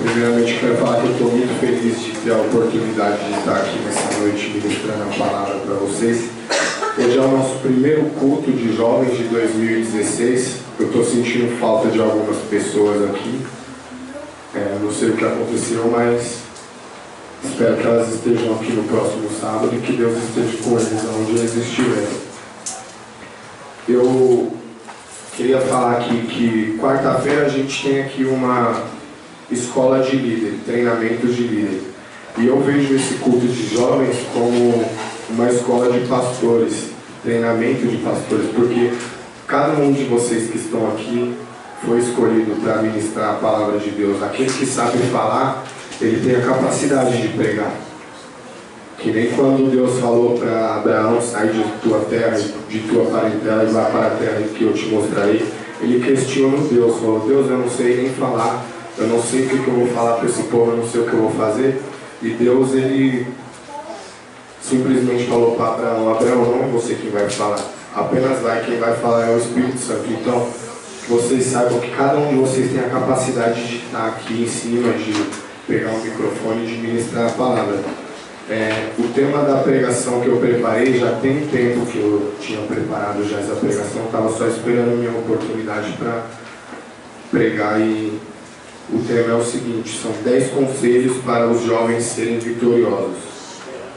Primeiramente, quero falar que eu estou muito feliz de ter a oportunidade de estar aqui nessa noite ministrando a palavra para vocês. Hoje é o nosso primeiro culto de jovens de 2016. Eu estou sentindo falta de algumas pessoas aqui. Não sei o que aconteceu, mas espero que elas estejam aqui no próximo sábado e que Deus esteja com eles onde eles estiverem. Eu queria falar aqui que quarta-feira a gente tem aqui uma escola de líder, treinamentos de líder. E eu vejo esse culto de jovens como uma escola de pastores, treinamento de pastores, porque cada um de vocês que estão aqui foi escolhido para ministrar a palavra de Deus. Aquele que sabe falar, ele tem a capacidade de pregar. Que nem quando Deus falou para Abraão, sai de tua terra, de tua parentela e vá para a terra que eu te mostrarei. Ele questionou Deus, falou: Deus, eu não sei nem falar, eu não sei o que eu vou falar para esse povo, eu não sei o que eu vou fazer. E Deus, ele simplesmente falou para Abraão: Abraão, não é você quem vai falar, apenas vai, quem vai falar é o Espírito Santo. Então, que vocês saibam que cada um de vocês tem a capacidade de estar aqui em cima, de pegar um microfone e de ministrar a palavra. O tema da pregação que eu preparei, já tem tempo que eu tinha preparado já essa pregação, estava só esperando a minha oportunidade para pregar, e o tema é o seguinte: são 10 conselhos para os jovens serem vitoriosos.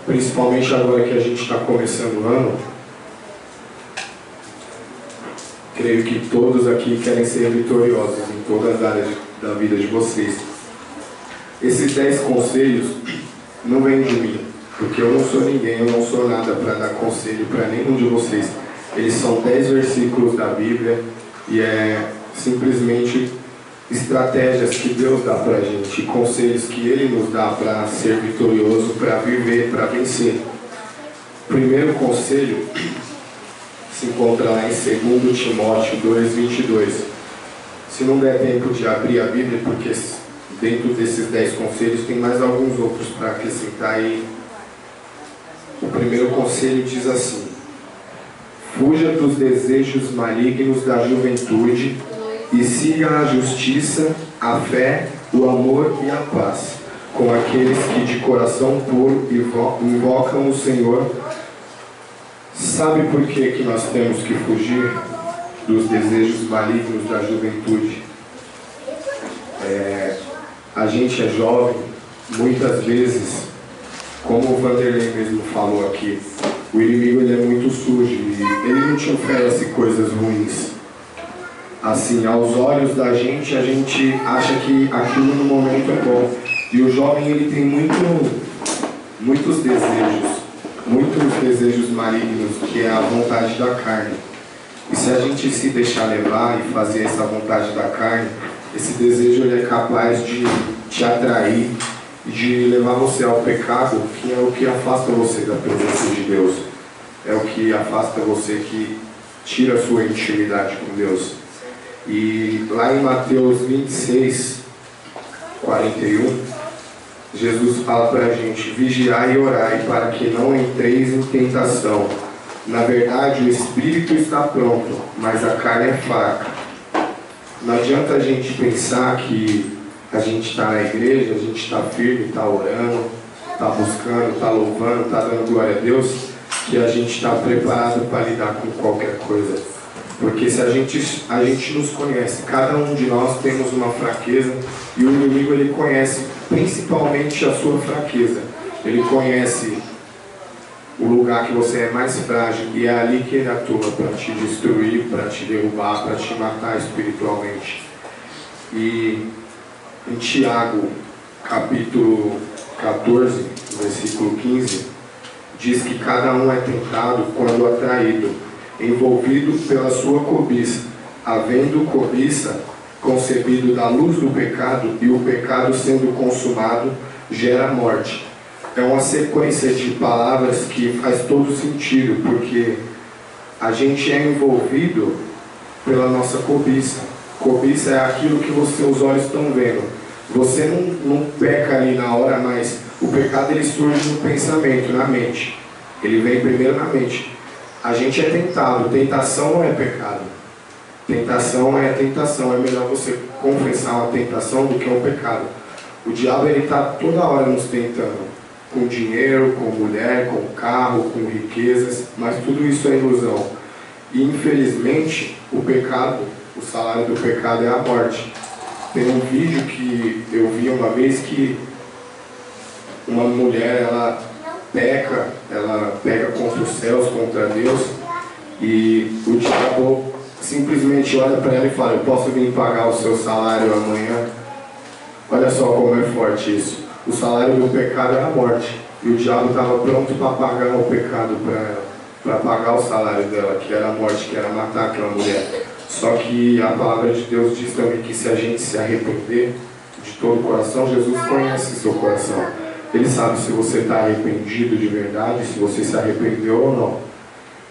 Principalmente agora que a gente está começando o ano, creio que todos aqui querem ser vitoriosos em todas as áreas da vida de vocês. Esses 10 conselhos não vem de mim, porque eu não sou ninguém, eu não sou nada para dar conselho para nenhum de vocês. Eles são 10 versículos da Bíblia e é simplesmente estratégias que Deus dá para a gente, conselhos que Ele nos dá para ser vitorioso, para viver, para vencer. O primeiro conselho se encontra lá em 2 Timóteo 2:22. Se não der tempo de abrir a Bíblia, porque dentro desses 10 conselhos tem mais alguns outros para acrescentar, e o primeiro conselho diz assim: fuja dos desejos malignos da juventude e siga a justiça, a fé, o amor e a paz, com aqueles que de coração puro invocam o Senhor. Sabe por que nós temos que fugir dos desejos malignos da juventude? A gente é jovem, muitas vezes, como o Vanderlei mesmo falou aqui, o inimigo ele é muito sujo e ele não te oferece coisas ruins. Assim, aos olhos da gente, a gente acha que aquilo no momento é bom. E o jovem ele tem muitos desejos malignos, que é a vontade da carne. E se a gente se deixar levar e fazer essa vontade da carne, esse desejo ele é capaz de te atrair, de levar você ao pecado, que é o que afasta você da presença de Deus. É o que afasta você, que tira a sua intimidade com Deus. E lá em Mateus 26:41, Jesus fala para a gente: vigiai e orai para que não entreis em tentação. Na verdade, o espírito está pronto, mas a carne é fraca. Não adianta a gente pensar que a gente está na igreja, a gente está firme, está orando, está buscando, está louvando, está dando glória a Deus, que a gente está preparado para lidar com qualquer coisa. Porque se a gente nos conhece, cada um de nós temos uma fraqueza, e o inimigo ele conhece principalmente a sua fraqueza. Ele conhece o lugar que você é mais frágil, e é ali que ele atua para te destruir, para te derrubar, para te matar espiritualmente. E em Tiago, capítulo 14, versículo 15, diz que cada um é tentado quando atraído, envolvido pela sua cobiça, havendo cobiça concebido da luz do pecado, e o pecado sendo consumado gera morte. É uma sequência de palavras que faz todo sentido, porque a gente é envolvido pela nossa cobiça. Cobiça é aquilo que os seus olhos estão vendo. Você não peca ali na hora, mas o pecado ele surge no pensamento, na mente. Ele vem primeiro na mente. A gente é tentado, tentação não é pecado. Tentação é tentação, é melhor você confessar uma tentação do que um pecado. O diabo ele está toda hora nos tentando, com dinheiro, com mulher, com carro, com riquezas, mas tudo isso é ilusão. E infelizmente o pecado, o salário do pecado é a morte. Tem um vídeo que eu vi uma vez que uma mulher, ela pega contra os céus, contra Deus, e o diabo simplesmente olha para ela e fala: eu posso vir pagar o seu salário amanhã? Olha só como é forte isso. O salário do pecado é a morte, e o diabo estava pronto para pagar o pecado para ela, para pagar o salário dela, que era a morte, que era matar aquela mulher. Só que a palavra de Deus diz também que se a gente se arrepender de todo o coração, Jesus conhece seu coração. Ele sabe se você está arrependido de verdade, se você se arrependeu ou não.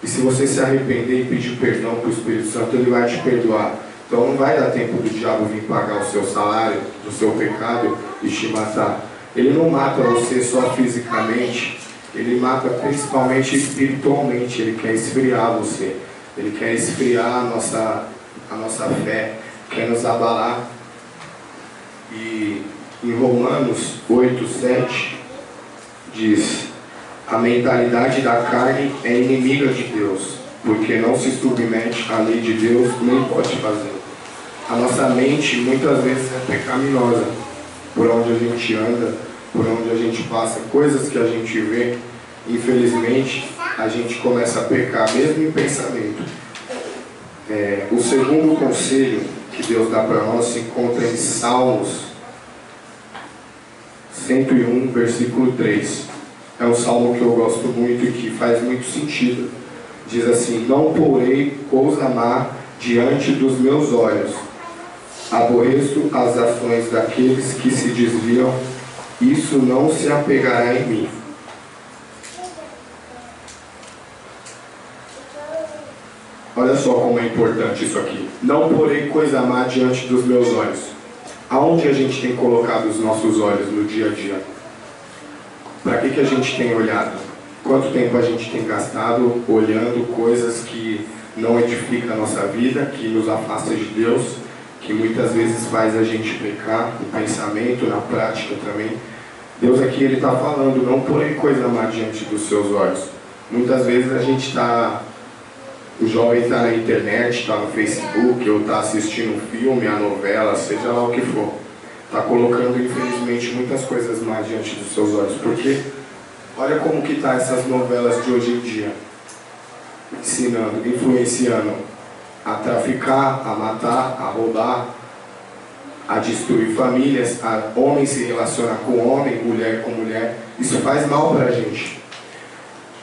E se você se arrepender e pedir perdão para o Espírito Santo, Ele vai te perdoar. Então não vai dar tempo do diabo vir pagar o seu salário, do seu pecado e te matar. Ele não mata você só fisicamente, Ele mata principalmente espiritualmente. Ele quer esfriar você, Ele quer esfriar a nossa fé, quer nos abalar. E em Romanos 8:7 diz: a mentalidade da carne é inimiga de Deus, porque não se submete à lei de Deus, nem pode fazer. A nossa mente muitas vezes é pecaminosa, por onde a gente anda, por onde a gente passa, coisas que a gente vê, infelizmente a gente começa a pecar, mesmo em pensamento. O segundo conselho que Deus dá para nós se encontra em Salmos 101, versículo 3. É um salmo que eu gosto muito e que faz muito sentido. Diz assim: não porei coisa má diante dos meus olhos, aborreço as ações daqueles que se desviam, isso não se apegará em mim. Olha só como é importante isso aqui. Não porei coisa má diante dos meus olhos. Aonde a gente tem colocado os nossos olhos no dia a dia? Para que a gente tem olhado? Quanto tempo a gente tem gastado olhando coisas que não edificam a nossa vida, que nos afasta de Deus, que muitas vezes faz a gente pecar no pensamento, na prática também. Deus aqui ele está falando: não porém coisa má diante dos seus olhos. Muitas vezes a gente está... O jovem está na internet, está no Facebook, ou está assistindo um filme, a novela, seja lá o que for. Está colocando, infelizmente, muitas coisas más diante dos seus olhos. Porque olha como que está essas novelas de hoje em dia. Ensinando, influenciando a traficar, a matar, a roubar, a destruir famílias, a homem se relacionar com homem, mulher com mulher. Isso faz mal para a gente.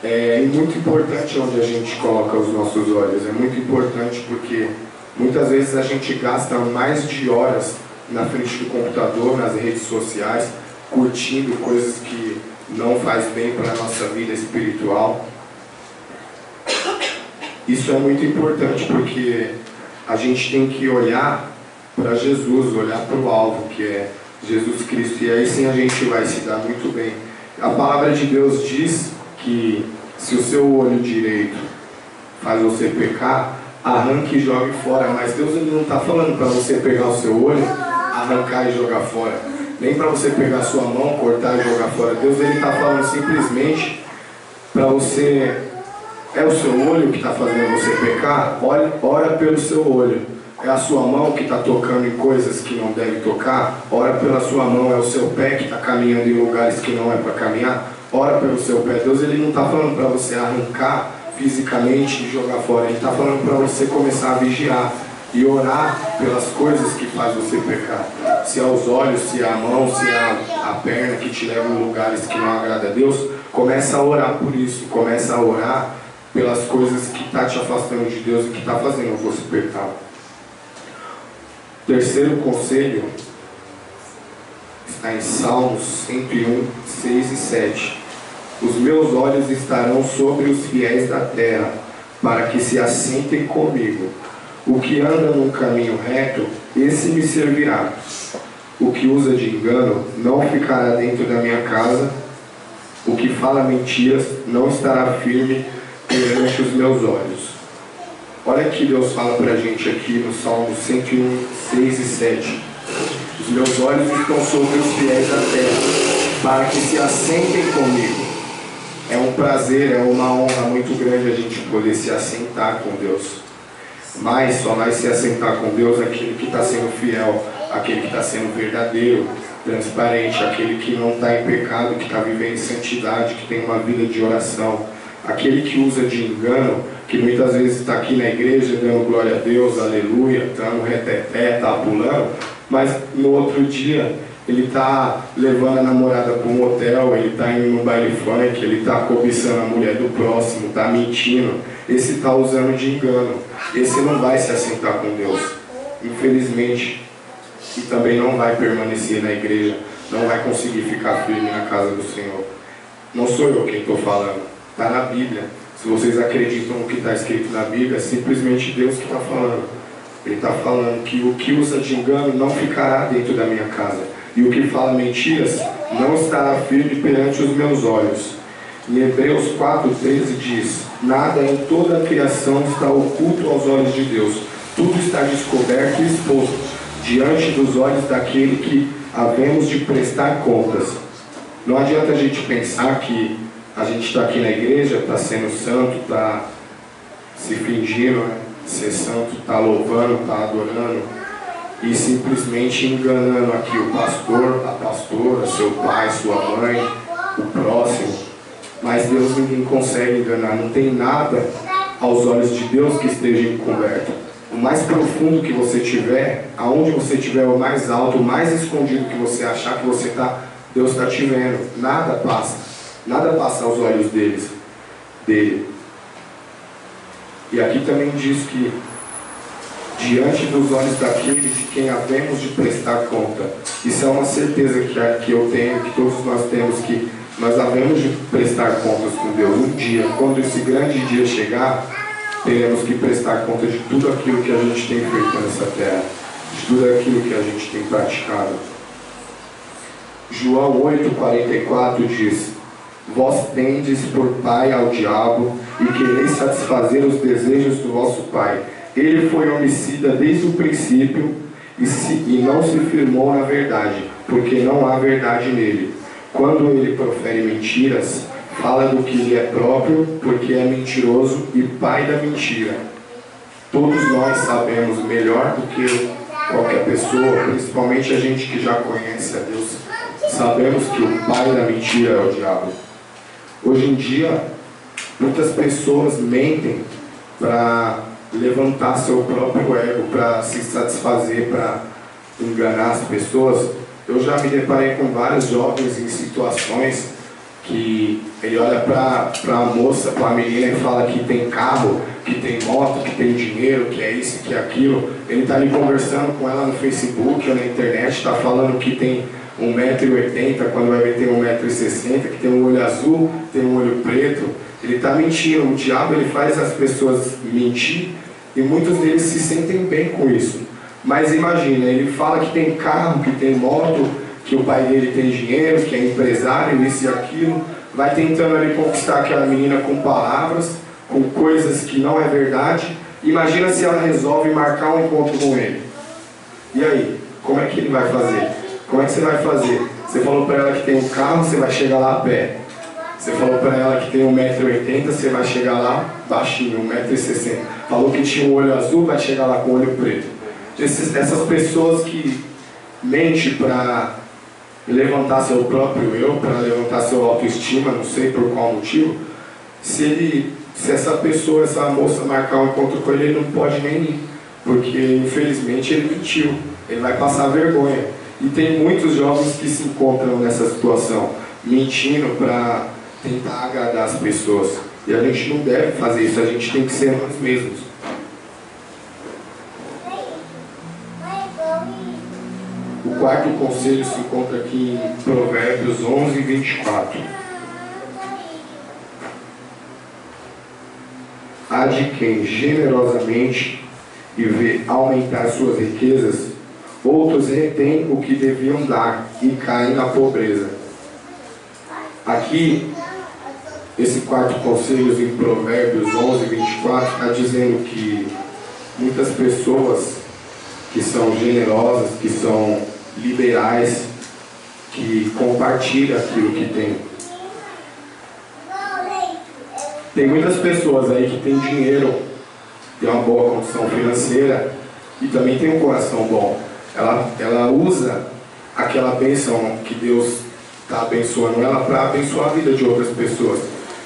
É muito importante onde a gente coloca os nossos olhos. É muito importante porque muitas vezes a gente gasta mais de horas na frente do computador, nas redes sociais, curtindo coisas que não faz bem para a nossa vida espiritual. Isso é muito importante porque a gente tem que olhar para Jesus, olhar para o alvo, que é Jesus Cristo, e aí sim a gente vai se dar muito bem. A palavra de Deus diz que se o seu olho direito faz você pecar, arranque e jogue fora. Mas Deus ele não está falando para você pegar o seu olho, arrancar e jogar fora. Nem para você pegar a sua mão, cortar e jogar fora. Deus ele está falando simplesmente para você... É o seu olho que está fazendo você pecar? Ora pelo seu olho. É a sua mão que está tocando em coisas que não deve tocar? Ora pela sua mão. É o seu pé que está caminhando em lugares que não é para caminhar? Ora pelo seu pé. Deus ele não está falando para você arrancar fisicamente e jogar fora. Ele está falando para você começar a vigiar e orar pelas coisas que faz você pecar. Se é os olhos, se é a mão, se é a perna que te leva em lugares que não agrada a Deus, começa a orar por isso. Começa a orar pelas coisas que está te afastando de Deus e que está fazendo você pecar. Terceiro conselho está em Salmos 101, 6 e 7. Os meus olhos estarão sobre os fiéis da terra, para que se assentem comigo. O que anda num caminho reto, esse me servirá. O que usa de engano não ficará dentro da minha casa. O que fala mentiras não estará firme perante os meus olhos. Olha que Deus fala para a gente aqui no Salmo 101, 6 e 7. Os meus olhos estão sobre os fiéis da terra, para que se assentem comigo. É um prazer, é uma honra muito grande a gente poder se assentar com Deus. Mas só vai se assentar com Deus aquele que está sendo fiel, aquele que está sendo verdadeiro, transparente, aquele que não está em pecado, que está vivendo em santidade, que tem uma vida de oração. Aquele que usa de engano, que muitas vezes está aqui na igreja dando glória a Deus, aleluia, está no reteté, está pulando, mas no outro dia ele está levando a namorada para um motel, ele está indo no baile funk, ele está cobiçando a mulher do próximo, está mentindo. Esse está usando de engano. Esse não vai se assentar com Deus, infelizmente, e também não vai permanecer na igreja, não vai conseguir ficar firme na casa do Senhor. Não sou eu quem estou falando, está na Bíblia. Se vocês acreditam no que está escrito na Bíblia, é simplesmente Deus que está falando. Ele está falando que o que usa de engano não ficará dentro da minha casa, e o que fala mentiras não estará firme perante os meus olhos. Em Hebreus 4,13 diz: nada em toda a criação está oculto aos olhos de Deus, tudo está descoberto e exposto diante dos olhos daquele que havemos de prestar contas. Não adianta a gente pensar que a gente está aqui na igreja, está sendo santo, está se fingindo, né? Ser santo, está louvando, está adorando, e simplesmente enganando aqui o pastor, a pastora, seu pai, sua mãe, o próximo. Mas Deus ninguém consegue enganar, não tem nada aos olhos de Deus que esteja encoberto. O mais profundo que você tiver, aonde você estiver, o mais alto, o mais escondido que você achar que você está, Deus está te vendo. Nada passa aos olhos dele. E aqui também diz que diante dos olhos daquele de quem havemos de prestar conta. Isso é uma certeza que eu tenho, que todos nós temos, que nós havemos de prestar contas com Deus. Um dia, quando esse grande dia chegar, teremos que prestar conta de tudo aquilo que a gente tem feito nessa terra, de tudo aquilo que a gente tem praticado. João 8,44 diz: vós tendes por pai ao diabo e quereis satisfazer os desejos do vosso pai. Ele foi homicida desde o princípio e não se firmou na verdade, porque não há verdade nele. Quando ele profere mentiras, fala do que lhe é próprio, porque é mentiroso e pai da mentira. Todos nós sabemos melhor do que qualquer pessoa, principalmente a gente que já conhece a Deus, sabemos que o pai da mentira é o diabo. Hoje em dia, muitas pessoas mentem para levantar seu próprio ego, para se satisfazer, para enganar as pessoas. Eu já me deparei com vários jovens em situações que ele olha para a moça, para a menina e fala que tem carro, que tem moto, que tem dinheiro, que é isso, que é aquilo. Ele está ali conversando com ela no Facebook ou na internet, está falando que tem 1,80m, quando vai ver tem 1,60m, que tem um olho azul, tem um olho preto. Ele está mentindo. O diabo, ele faz as pessoas mentir e muitos deles se sentem bem com isso. Mas imagina, ele fala que tem carro, que tem moto, que o pai dele tem dinheiro, que é empresário, isso e aquilo, vai tentando ali conquistar aquela menina com palavras, com coisas que não é verdade. Imagina se ela resolve marcar um encontro com ele. E aí, como é que ele vai fazer? Como é que você vai fazer? Você falou para ela que tem um carro, você vai chegar lá a pé. Você falou para ela que tem 1,80m, você vai chegar lá baixinho, 1,60m. Falou que tinha um olho azul, vai chegar lá com o olho preto. Essas pessoas que mentem para levantar seu próprio eu, para levantar sua autoestima, não sei por qual motivo, se essa pessoa, essa moça marcar um encontro com ele, ele não pode nem ir, porque infelizmente ele mentiu, ele vai passar vergonha. E tem muitos jovens que se encontram nessa situação, mentindo para tentar agradar as pessoas. E a gente não deve fazer isso, a gente tem que ser nós mesmos. O quarto conselho se encontra aqui em Provérbios 11:24. Há de quem generosamente e vê aumentar suas riquezas, outros retêm o que deviam dar e caem na pobreza. Aqui esse quarto conselho em Provérbios 11, 24, está dizendo que muitas pessoas que são generosas, que são liberais, que compartilham aquilo que tem. Tem muitas pessoas aí que têm dinheiro, tem uma boa condição financeira e também tem um coração bom. Ela usa aquela bênção que Deus está abençoando ela para abençoar a vida de outras pessoas.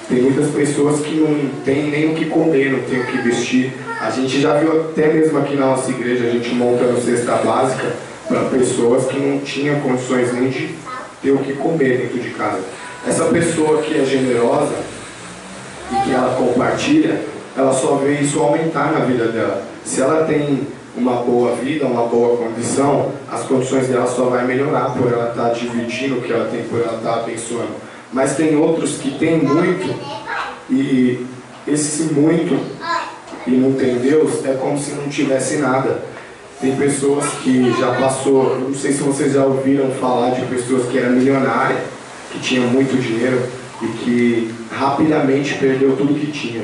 Tem muitas pessoas que não tem nem o que comer, não tem o que vestir. A gente já viu até mesmo aqui na nossa igreja, a gente montando cesta básica para pessoas que não tinham condições nem de ter o que comer dentro de casa. Essa pessoa que é generosa e que ela compartilha, ela só vê isso aumentar na vida dela. Se ela tem uma boa vida, uma boa condição, as condições dela só vai melhorar por ela estar dividindo o que ela tem, por ela estar abençoando. Mas tem outros que têm muito, e esse muito e não tem Deus é como se não tivesse nada. Tem pessoas que já passou, não sei se vocês já ouviram falar de pessoas que eram milionárias, que tinham muito dinheiro e que rapidamente perdeu tudo que tinha,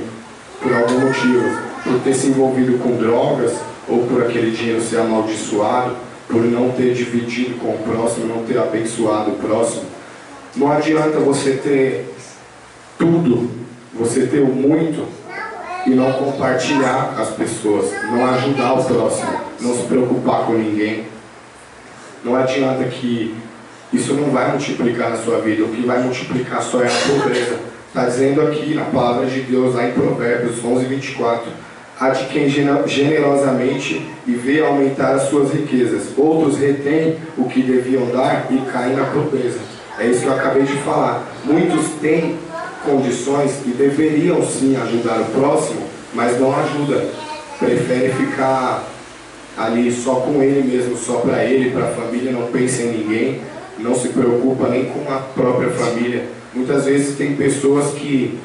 por algum motivo, por ter se envolvido com drogas, ou por aquele dinheiro ser amaldiçoado, por não ter dividido com o próximo, não ter abençoado o próximo. Não adianta você ter tudo, você ter o muito e não compartilhar com as pessoas, não ajudar o próximo, não se preocupar com ninguém. Não adianta que isso não vai multiplicar na sua vida, o que vai multiplicar só é a pobreza. Está dizendo aqui na palavra de Deus, lá em Provérbios 11, 24, há de quem generosamente e vê aumentar as suas riquezas. Outros retêm o que deviam dar e caem na pobreza. É isso que eu acabei de falar. Muitos têm condições e deveriam sim ajudar o próximo, mas não ajuda. Prefere ficar ali só com ele mesmo, só para ele, para a família, não pensa em ninguém, não se preocupa nem com a própria família. Muitas vezes tem pessoas que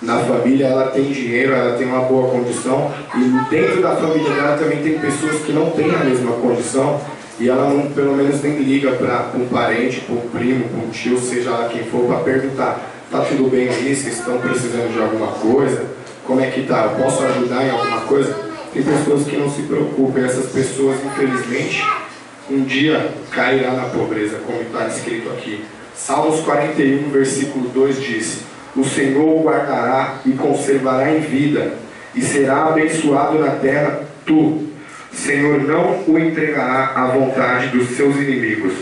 na família ela tem dinheiro, ela tem uma boa condição, e dentro da família dela também tem pessoas que não têm a mesma condição, e ela não, pelo menos nem liga para um parente, para um primo, para um tio, seja lá quem for, para perguntar: tá tudo bem aí? Vocês estão precisando de alguma coisa? Como é que tá? Eu posso ajudar em alguma coisa? Tem pessoas que não se preocupam, e essas pessoas, infelizmente, um dia cairá na pobreza, como está escrito aqui. Salmos 41, versículo 2 diz: o Senhor o guardará e conservará em vida, e será abençoado na terra tu. Senhor não o entregará à vontade dos seus inimigos.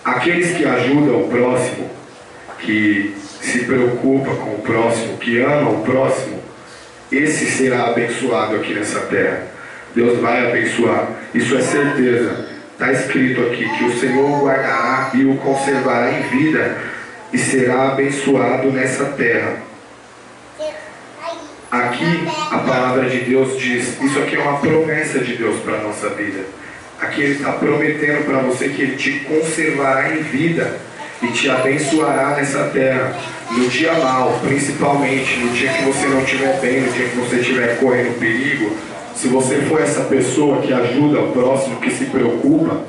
Aqueles que ajudam o próximo, que se preocupa com o próximo, que ama o próximo, esse será abençoado aqui nessa terra. Deus vai abençoar, isso é certeza. Está escrito aqui que o Senhor o guardará e o conservará em vida, e será abençoado nessa terra. Aqui a palavra de Deus diz, isso aqui é uma promessa de Deus para a nossa vida. Aqui Ele está prometendo para você que Ele te conservará em vida e te abençoará nessa terra. No dia mau, principalmente, no dia que você não estiver bem, no dia que você estiver correndo perigo, se você for essa pessoa que ajuda o próximo, que se preocupa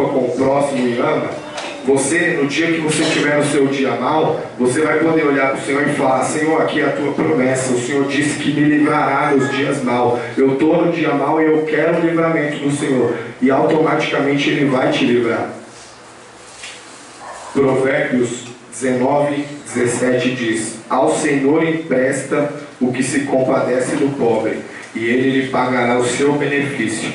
com o próximo e ama, você, no dia que você estiver no seu dia mal, você vai poder olhar para o Senhor e falar: Senhor, aqui é a tua promessa, o Senhor disse que me livrará nos dias mal. Eu estou no dia mal e eu quero o livramento do Senhor, e automaticamente Ele vai te livrar. Provérbios 19, 17 diz: ao Senhor empresta o que se compadece do pobre, e Ele lhe pagará o seu benefício.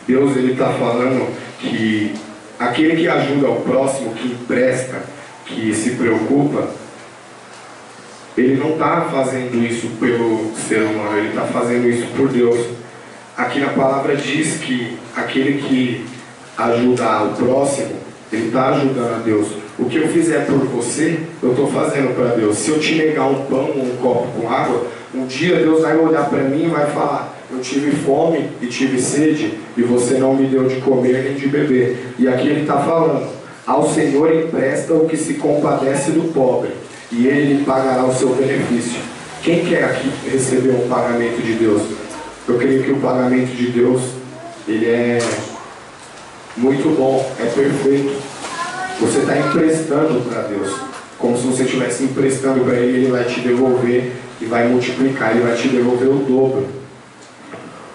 Deus, Ele está falando que aquele que ajuda o próximo, que empresta, que se preocupa, ele não está fazendo isso pelo ser humano, ele está fazendo isso por Deus. Aqui na palavra diz que aquele que ajuda o próximo, ele está ajudando a Deus. O que eu fizer por você, eu estou fazendo para Deus. Se eu te negar um pão ou um copo com água, um dia Deus vai olhar para mim e vai falar: eu tive fome e tive sede, e você não me deu de comer nem de beber. E aqui Ele está falando: ao Senhor empresta o que se compadece do pobre, e Ele lhe pagará o seu benefício. Quem quer aqui receber um pagamento de Deus? Eu creio que o pagamento de Deus, ele é muito bom, é perfeito. Você está emprestando para Deus, como se você estivesse emprestando para Ele, Ele vai te devolver e vai multiplicar, Ele vai te devolver o dobro.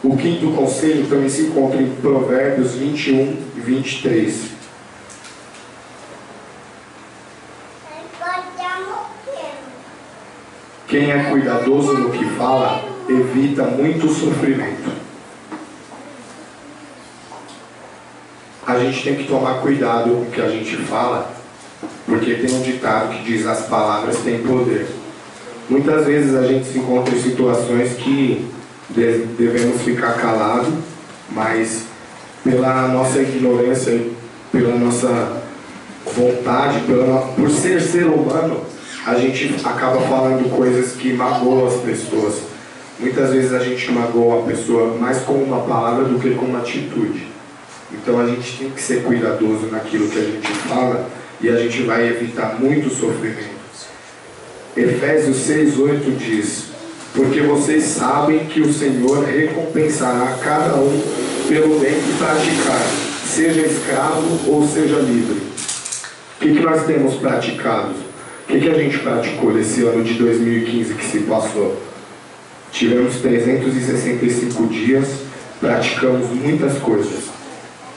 O quinto conselho também se encontra em Provérbios 21 e 23. Quem é cuidadoso no que fala, evita muito sofrimento. A gente tem que tomar cuidado com o que a gente fala, porque tem um ditado que diz: as palavras têm poder. Muitas vezes a gente se encontra em situações que devemos ficar calados, mas pela nossa ignorância, pela nossa vontade, por ser humano, a gente acaba falando coisas que magoam as pessoas. Muitas vezes a gente magoa a pessoa mais com uma palavra do que com uma atitude. Então a gente tem que ser cuidadoso naquilo que a gente fala e a gente vai evitar muito sofrimento. Efésios 6:8 diz: porque vocês sabem que o Senhor recompensará cada um pelo bem que praticar, seja escravo ou seja livre. O que nós temos praticado? O que a gente praticou nesse ano de 2015 que se passou? Tivemos 365 dias, praticamos muitas coisas.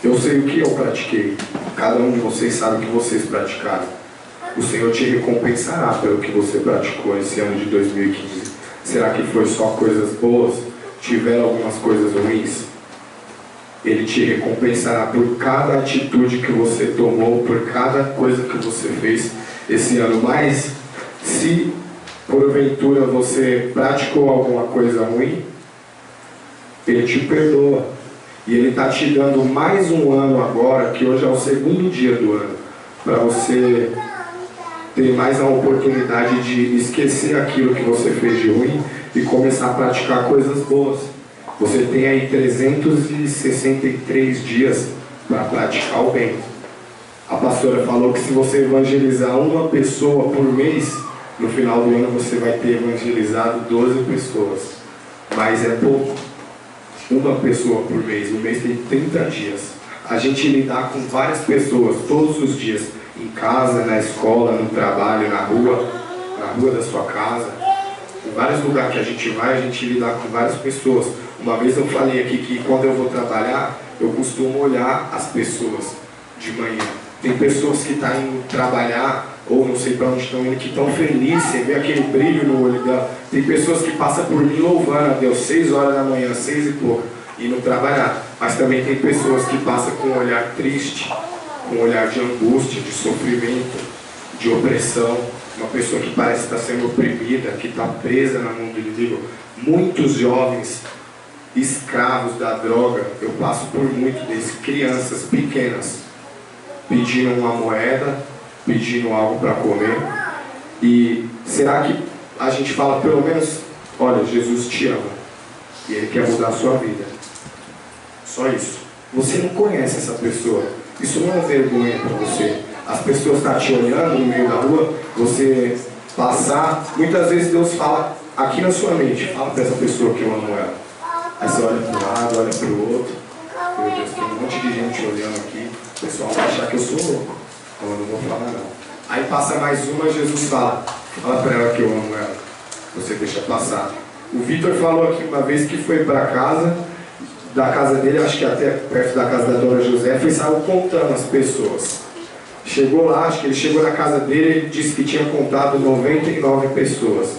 Eu sei o que eu pratiquei. Cada um de vocês sabe o que vocês praticaram. O Senhor te recompensará pelo que você praticou esse ano de 2015. Será que foi só coisas boas? Tiveram algumas coisas ruins? Ele te recompensará por cada atitude que você tomou, por cada coisa que você fez esse ano. Mas se porventura você praticou alguma coisa ruim, Ele te perdoa. E Ele está te dando mais um ano agora, que hoje é o segundo dia do ano, para você ter mais a oportunidade de esquecer aquilo que você fez de ruim e começar a praticar coisas boas. Você tem aí 363 dias para praticar o bem. A pastora falou que se você evangelizar uma pessoa por mês, no final do ano você vai ter evangelizado 12 pessoas. Mas é pouco. Uma pessoa por mês. O mês tem 30 dias. A gente lidar com várias pessoas todos os dias. Em casa, na escola, no trabalho, na rua da sua casa. Em vários lugares que a gente vai, a gente lidar com várias pessoas. Uma vez eu falei aqui que quando eu vou trabalhar, eu costumo olhar as pessoas de manhã. Tem pessoas que estão indo trabalhar, ou não sei para onde estão indo, que estão felizes, você vê aquele brilho no olho dela. Tem pessoas que passam por mim louvando a Deus, 6 horas da manhã, 6 e pouco, indo trabalhar. Mas também tem pessoas que passam com um olhar triste, com um olhar de angústia, de sofrimento, de opressão. Uma pessoa que parece estar sendo oprimida, que está presa na mão do inimigo. Muitos jovens escravos da droga, eu passo por muito desses, crianças pequenas, pedindo uma moeda, pedindo algo para comer. E será que a gente fala pelo menos, olha, Jesus te ama e Ele quer mudar a sua vida? Só isso. Você não conhece essa pessoa, isso não é vergonha para você. As pessoas estão te olhando no meio da rua, você passar, muitas vezes Deus fala aqui na sua mente, fala para essa pessoa que eu amo ela. Aí você olha para um lado, olha para o outro. Meu Deus, tem um monte de gente olhando aqui. O pessoal vai achar que eu sou louco. Então eu não vou falar não. Aí passa mais uma, Jesus fala para ela que eu amo ela. Você deixa passar. O Vitor falou aqui uma vez que foi para casa, da casa dele, acho que até perto da casa da dona Josefa, e saiu contando as pessoas. Chegou lá, acho que ele chegou na casa dele, ele disse que tinha contado 99 pessoas.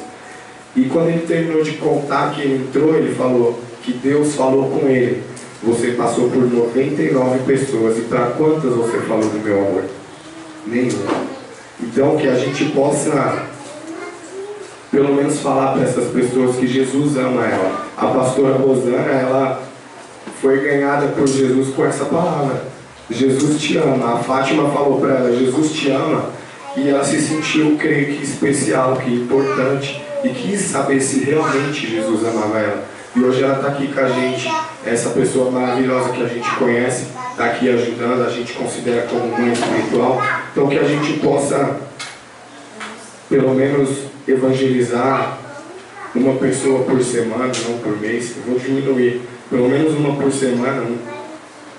E quando ele terminou de contar que ele entrou, ele falou que Deus falou com ele: você passou por 99 pessoas, e para quantas você falou do meu amor? Nenhuma. Então que a gente possa pelo menos falar para essas pessoas que Jesus ama ela. A pastora Rosana, ela foi ganhada por Jesus com essa palavra: Jesus te ama. A Fátima falou para ela: Jesus te ama, e ela se sentiu, creio que especial, que importante, e quis saber se realmente Jesus amava ela. E hoje ela está aqui com a gente, essa pessoa maravilhosa que a gente conhece, está aqui ajudando, a gente considera como mãe espiritual. Então que a gente possa, pelo menos, evangelizar uma pessoa por semana, não por mês. Eu vou diminuir, pelo menos uma por semana,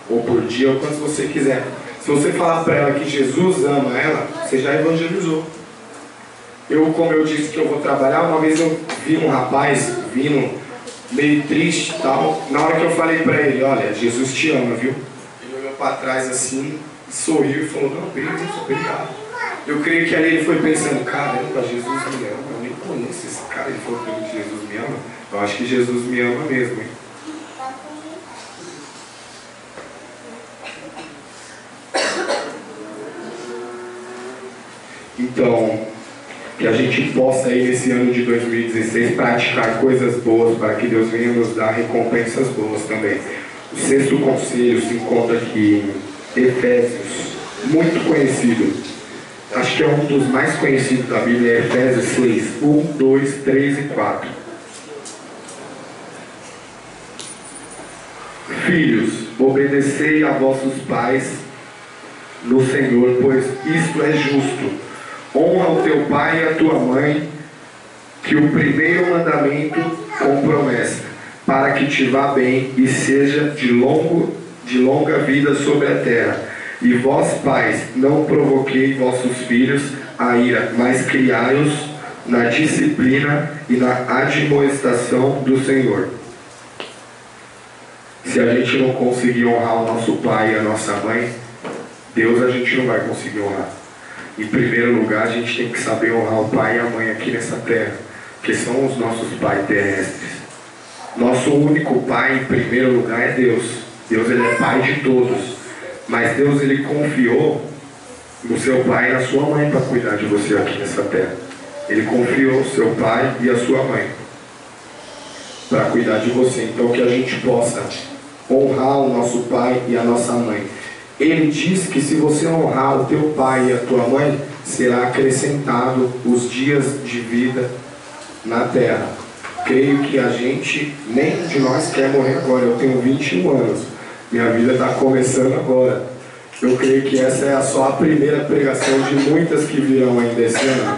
ou por dia, ou quanto você quiser. Se Se você falar para ela que Jesus ama ela, você já evangelizou. Como eu disse que eu vou trabalhar, uma vez eu vi um rapaz vindo meio triste e tal. Na hora que eu falei para ele, olha, Jesus te ama, viu? Ele olhou para trás assim, sorriu e falou, não, obrigado. Eu creio que ali ele foi pensando, caramba, Jesus me ama, eu nem conheço esse cara. Ele falou para mim que Jesus me ama. Eu acho que Jesus me ama mesmo, hein? Então, que a gente possa aí nesse ano de 2016 praticar coisas boas para que Deus venha nos dar recompensas boas também. O sexto conselho se encontra aqui em Efésios, muito conhecido. Acho que é um dos mais conhecidos da Bíblia, é Efésios 6, 1, 2, 3 e 4. Filhos, obedecei a vossos pais no Senhor, pois isto é justo. Honra o teu pai e a tua mãe, que o primeiro mandamento com promessa, para que te vá bem e seja de longa vida sobre a terra. E vós, pais, não provoquei vossos filhos a ira, mas criai-os na disciplina e na admoestação do Senhor. Se a gente não conseguir honrar o nosso pai e a nossa mãe, Deus a gente não vai conseguir honrar. Em primeiro lugar, a gente tem que saber honrar o pai e a mãe aqui nessa terra, que são os nossos pais terrestres. Nosso único pai, em primeiro lugar, é Deus. Deus, ele é pai de todos. Mas Deus, ele confiou no seu pai e na sua mãe para cuidar de você aqui nessa terra. Ele confiou o seu pai e a sua mãe para cuidar de você. Então, que a gente possa honrar o nosso pai e a nossa mãe. Ele diz que se você honrar o teu pai e a tua mãe, será acrescentado os dias de vida na terra. Creio que a gente, nenhum de nós quer morrer agora. Eu tenho 21 anos. Minha vida está começando agora. Eu creio que essa é só a primeira pregação de muitas que virão ainda esse ano.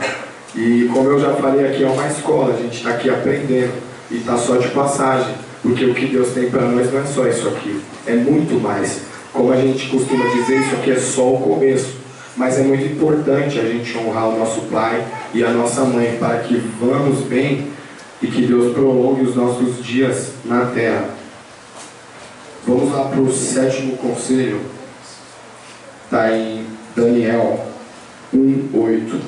E como eu já falei aqui, é uma escola. A gente está aqui aprendendo. E está só de passagem. Porque o que Deus tem para nós não é só isso aqui. É muito mais. Como a gente costuma dizer, isso aqui é só o começo. Mas é muito importante a gente honrar o nosso pai e a nossa mãe para que vamos bem e que Deus prolongue os nossos dias na terra. Vamos lá para o sétimo conselho. Está em Daniel 1:8.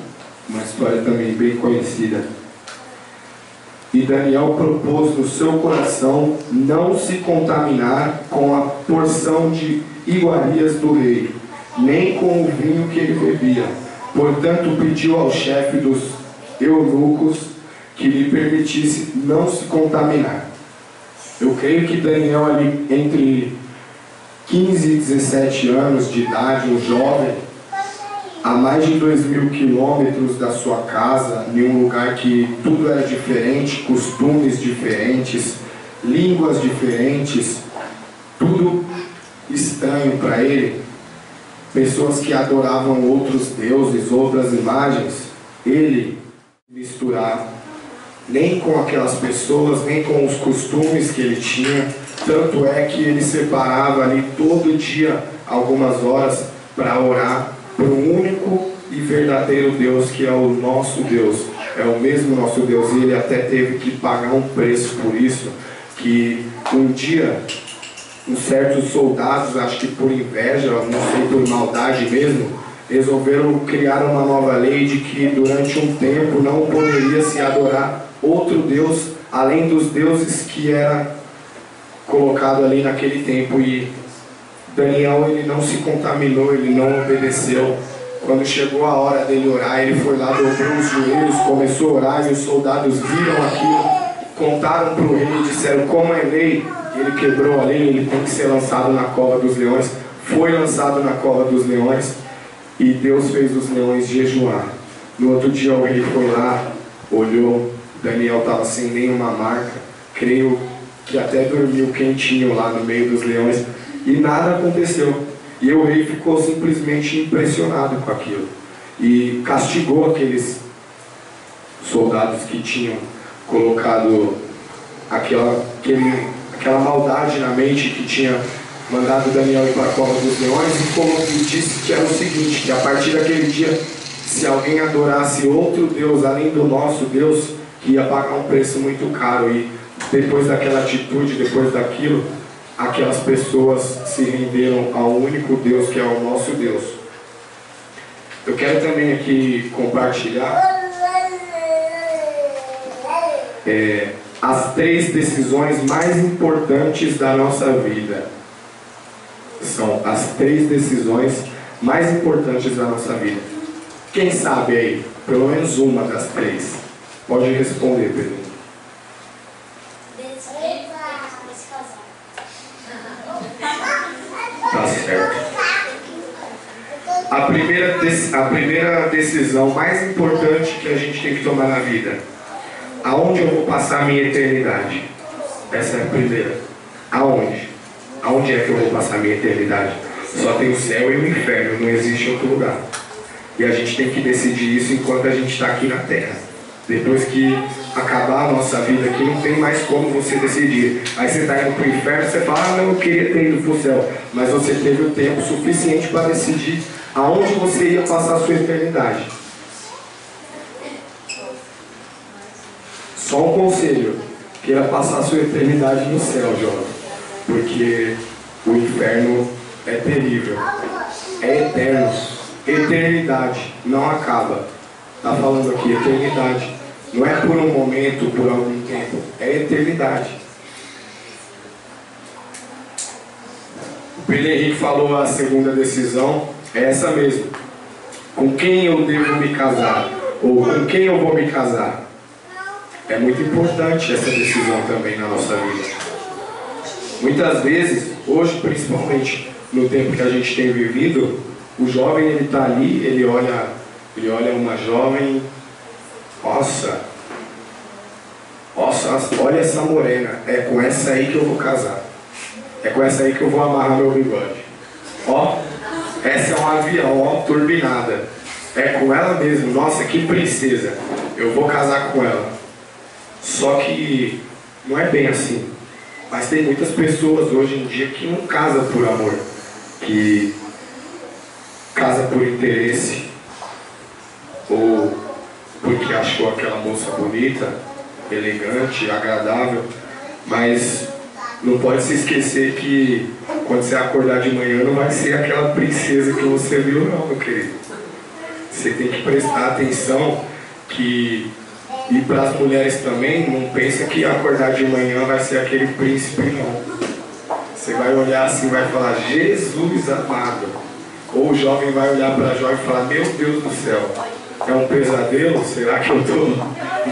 Uma história também bem conhecida. E Daniel propôs no seu coração não se contaminar com a porção de iguarias do rei, nem com o vinho que ele bebia. Portanto, pediu ao chefe dos eunucos que lhe permitisse não se contaminar. Eu creio que Daniel, ali entre 15 e 17 anos de idade, um jovem, a mais de 2.000 quilômetros da sua casa, em um lugar que tudo era diferente, costumes diferentes, línguas diferentes, tudo estranho para ele, pessoas que adoravam outros deuses, outras imagens, ele misturar nem com aquelas pessoas, nem com os costumes que ele tinha. Tanto é que ele separava ali todo dia algumas horas para orar para o único e verdadeiro Deus, que é o nosso Deus, é o mesmo nosso Deus. E ele até teve que pagar um preço por isso, que um dia uns certos soldados, acho que por inveja, não sei, por maldade mesmo, resolveram criar uma nova lei de que durante um tempo não poderia se adorar outro Deus além dos deuses que era colocado ali naquele tempo. E Daniel, ele não se contaminou, ele não obedeceu. Quando chegou a hora dele orar, ele foi lá, dobrou os joelhos, começou a orar, e os soldados viram aquilo, contaram para o rei e disseram: como é lei, ele quebrou a lei, ele tem que ser lançado na cova dos leões. Foi lançado na cova dos leões, e Deus fez os leões jejuar. No outro dia o rei foi lá, olhou, Daniel estava sem nenhuma marca, creio que até dormiu quentinho lá no meio dos leões, e nada aconteceu. E o rei ficou simplesmente impressionado com aquilo, e castigou aqueles soldados que tinham colocado aquela maldade na mente, que tinha mandado Daniel ir para a cova dos leões e disse que era o seguinte, que a partir daquele dia, se alguém adorasse outro Deus além do nosso Deus, que ia pagar um preço muito caro. E depois daquela atitude, depois daquilo, aquelas pessoas se renderam ao único Deus, que é o nosso Deus. Eu quero também aqui compartilhar as 3 decisões mais importantes da nossa vida. São as 3 decisões mais importantes da nossa vida. Quem sabe aí? Pelo menos uma das 3. Pode responder, Pedro. Tá certo. A primeira decisão mais importante que a gente tem que tomar na vida: aonde eu vou passar a minha eternidade? Essa é a primeira. Aonde? Aonde é que eu vou passar a minha eternidade? Só tem o céu e o inferno, não existe outro lugar. E a gente tem que decidir isso enquanto a gente está aqui na Terra. Depois que acabar a nossa vida aqui, não tem mais como você decidir. Aí você está indo para o inferno, você fala, ah, não, eu queria ter ido para o céu. Mas você teve o tempo suficiente para decidir aonde você ia passar a sua eternidade. Só um conselho: queira passar a sua eternidade no céu, João, porque o inferno é terrível, é eterno, eternidade, não acaba. Está falando aqui, eternidade, não é por um momento, por algum tempo, é eternidade. O Pedro Henrique falou, a segunda decisão é essa mesmo: com quem eu devo me casar, ou com quem eu vou me casar. É muito importante essa decisão também na nossa vida. Muitas vezes, hoje principalmente no tempo que a gente tem vivido, o jovem, ele está ali, ele olha uma jovem, nossa, olha essa morena, é com essa aí que eu vou casar, é com essa aí que eu vou amarrar meu bigode. Ó, essa é um avião, ó, turbinada, é com ela mesmo, nossa, que princesa, eu vou casar com ela. Só que não é bem assim. Mas tem muitas pessoas hoje em dia que não casam por amor, que casa por interesse, ou porque achou aquela moça bonita, elegante, agradável. Mas não pode se esquecer que quando você acordar de manhã não vai ser aquela princesa que você viu, não, meu querido. Você tem que prestar atenção que... E para as mulheres também, não pensa que acordar de manhã vai ser aquele príncipe, não. Você vai olhar assim e vai falar, Jesus amado. Ou o jovem vai olhar para a jovem e falar, meu Deus do céu, é um pesadelo? Será que eu estou